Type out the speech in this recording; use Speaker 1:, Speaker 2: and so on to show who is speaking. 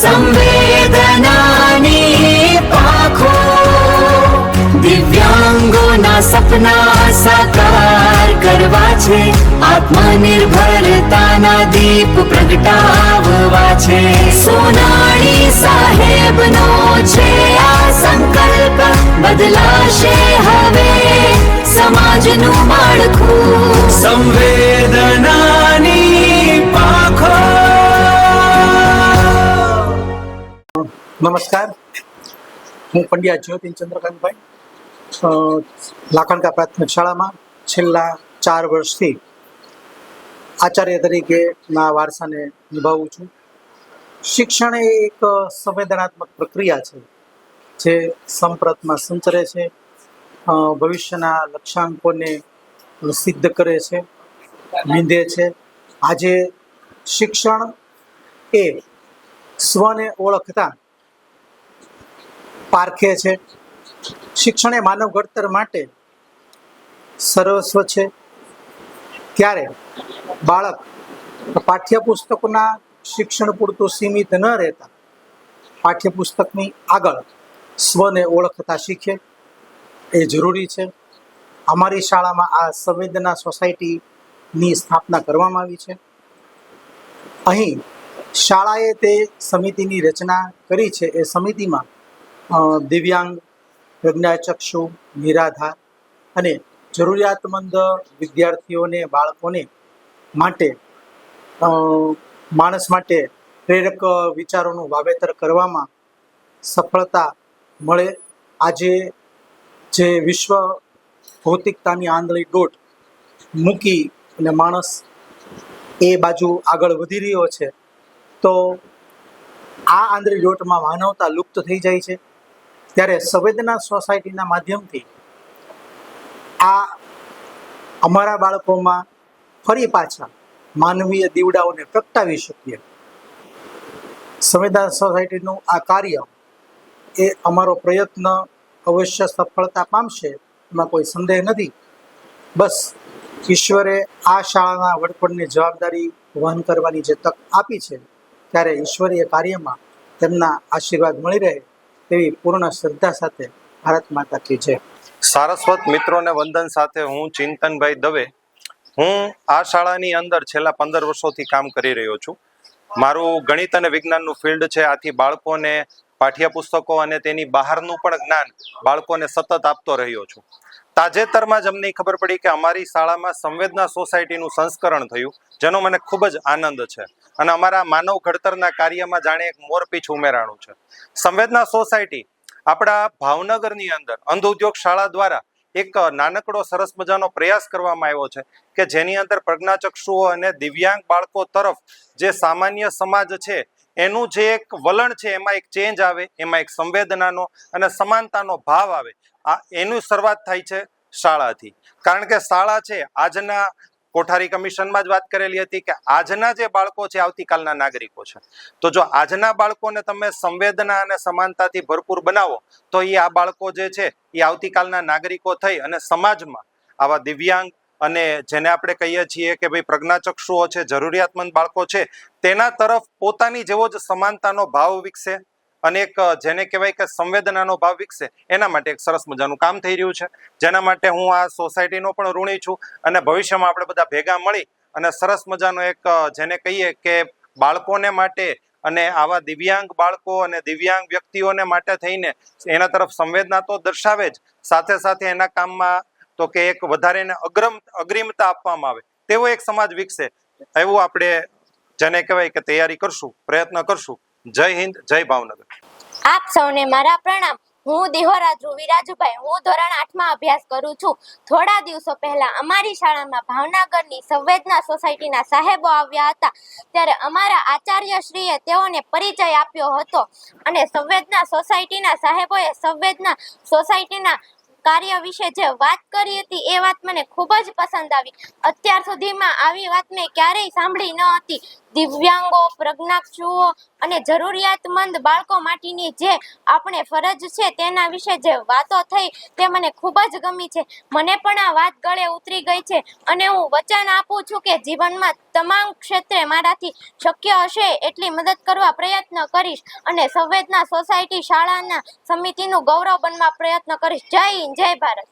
Speaker 1: સંવેદનાની પાંખો દિવ્યાંગોના સપના સાકાર કરવા છે, આત્મનિર્ભરતાના દીપ પ્રગટાવવા છે. સોનાણી સાહેબનો છે આ સંકલ્પ, બદલાશે હવે સમાજનું માળખું. સંવેદનાની પાંખો.
Speaker 2: નમસ્કાર, હું પંડ્યા જ્યોતિન ચંદ્રકાંતભાઈ લાખણકા પ્રાથમિક શાળામાં છેલ્લા 4 વર્ષથી આચાર્ય તરીકેના વારસાને નિભાવું છું. શિક્ષણ એ એક સંવેદનાત્મક પ્રક્રિયા છે જે સંપ્રતમાં સંચરે છે, ભવિષ્યના લક્ષ્યાંકોને સિદ્ધ કરે છે, વિંધે છે. આજે શિક્ષણ એ સ્વને ઓળખતા પારખે છે. શિક્ષણ એ માનવ ઘડતર માટે સર્વસ્વ છે. ત્યારે બાળક પાઠ્યપુસ્તકોના શિક્ષણ પૂરતું સીમિત ન રહેતા પાઠ્યપુસ્તકની આગળ સ્વને ઓળખતા શીખે એ જરૂરી છે. અમારી શાળામાં આ સંવેદના સોસાયટીની સ્થાપના કરવામાં આવી છે. અહીં શાળાએ તે સમિતિની રચના કરી છે. એ સમિતિમાં દિવ્યાંગ, પ્રજ્ઞાચક્ષુ, નિરાધાર અને જરૂરિયાતમંદ વિદ્યાર્થીઓને, બાળકોને માટે માણસ માટે પ્રેરક વિચારોનું વાવેતર કરવામાં સફળતા મળે. આજે જે વિશ્વ ભૌતિકતાની આંધળી દોટ મૂકી અને માણસ એ બાજુ આગળ વધી રહ્યો છે, તો આ આંધળી દોટમાં માનવતા લુપ્ત થઈ જાય છે. ત્યારે સંવેદના સોસાયટીના માધ્યમથી આ અમારા બાળકોમાં ફરી પાછા માનવીય દીવડાઓને પ્રગટાવી શકીએ. સંવેદના સોસાયટીનું આ કાર્ય એ અમારો પ્રયત્ન અવશ્ય સફળતા પામશે, એમાં કોઈ સંદેહ નથી. બસ ઈશ્વરે આ શાળાના વડપણની જવાબદારી વહન કરવાની જે તક આપી છે, ત્યારે ઈશ્વરીય કાર્યમાં તેમના આશીર્વાદ મળી રહે તેવી પૂર્ણ શ્રદ્ધા સાથે ભારત માતા કી જય.
Speaker 3: સારસ્વત મિત્રોને વંદન સાથે હું ચિંતનભાઈ દવે. હું આ શાળાની અંદર છેલ્લા 15 વર્ષોથી કામ કરી રહ્યો છું. મારું ગણિત અને વિજ્ઞાનનું ફિલ્ડ છે. આથી બાળકોને પાઠ્યપુસ્તકો અને તેની બહારનું પણ જ્ઞાન બાળકોને સતત આપતો રહ્યો છું. તાજેતરમાં જ અમને ખબર પડી કે અમારી શાળામાં સંવેદના સોસાયટીનું સંસ્કરણ થયું, જેનો મને ખૂબ જ આનંદ છે અને અમારા માનવ ઘડતરના કાર્યમાં જાણે એક મોરપીછ ઉમેરાણું છે. સંવેદના સોસાયટી આપણા ભાવનગરની અંદર અંધ ઉદ્યોગ શાળા દ્વારા એક નાનકડો સરસ મજાનો પ્રયાસ કરવામાં આવ્યો છે કે જેની અંદર પ્રજ્ઞાચક્ષુઓ અને દિવ્યાંગ બાળકો તરફ જે સામાન્ય સમાજ છે એનું જે એક વલણ છે, એમાં એક ચેન્જ આવે, એમાં એક સંવેદનાનો અને સમાનતાનો ભાવ આવે. એની શરૂઆત થાય છે શાળાથી. કારણ કે શાળા છે, આજના કોઠારી કમિશનમાં જ વાત કરેલી હતી કે આજના જે બાળકો છે આવતીકાલના નાગરિકો છે. તો જો આજના બાળકોને તમે સંવેદના અને સમાનતાથી ભરપૂર બનાવો તો એ આ બાળકો જે છે એ આવતીકાલના નાગરિકો થઈ અને સમાજમાં આવા દિવ્યાંગ અને જેને આપણે કહીએ છીએ કે ભાઈ પ્રજ્ઞાચક્ષુઓ છે, જરૂરિયાતમંદ બાળકો છે, તેના તરફ પોતાની જેવો જ સમાનતાનો ભાવ વિકસે અને એક જેને કહેવાય કે સંવેદનાનો ભાવ વિકસે. એના માટે એક સરસ મજાનું કામ થઈ રહ્યું છે, જેના માટે હું આ સોસાયટીનો પણ ઋણી છું. અને ભવિષ્યમાં આપણે બધા ભેગા મળી અને સરસ મજાનો એક જેને કહીએ કે બાળકોને માટે અને આવા દિવ્યાંગ બાળકો અને દિવ્યાંગ વ્યક્તિઓને માટે થઈને એના તરફ સંવેદના તો દર્શાવે જ, સાથે સાથે એના કામમાં તો કે એક વધારે અગ્રિમતા આપવામાં આવે તેવો એક સમાજ વિકસે, એવું આપણે જેને કહેવાય કે તૈયારી કરશું, પ્રયત્ન કરશું. જય હિન્દ, જય ભાવનગર.
Speaker 4: આપ સૌને મારા પ્રણામ. હું દેહોરા ધ્રુવી રાજુભાઈ. હું ધોરણ 8માં અભ્યાસ કરું છું. થોડા દિવસો પહેલા અમારી શાળામાં ભાવનગરની સંવેદના સોસાયટીના સાહેબો આવ્યા હતા. ત્યારે અમારા આચાર્યશ્રીએ તેઓને પરિચય આપ્યો હતો અને સંવેદના સોસાયટીના સાહેબોએ સંવેદના સોસાયટીના કાર્ય વિશે જે વાત કરી હતી એ વાત મને ખૂબ જ પસંદ આવી. અત્યાર સુધીમાં આવી વાત મેં ક્યારેય સાંભળી ન હતી. દિવ્યાંગો, પ્રજ્ઞાચક્ષુઓ અને જરૂરિયાતમંદ બાળકો માટેની જે આપણે ફરજ છે તેના વિશે જે વાતો થઈ તે મને ખૂબ જ ગમી છે. મને પણ આ વાત ગળે ઉતરી ગઈ છે અને હું વચન આપું છું કે જીવનમાં તમામ ક્ષેત્રે મારાથી શક્ય હશે એટલી મદદ કરવા પ્રયત્ન કરીશ અને સંવેદના સોસાયટી શાળાના સમિતિનું ગૌરવ બનવા પ્રયત્ન કરીશ. જય હિન્દ, જય ભારત.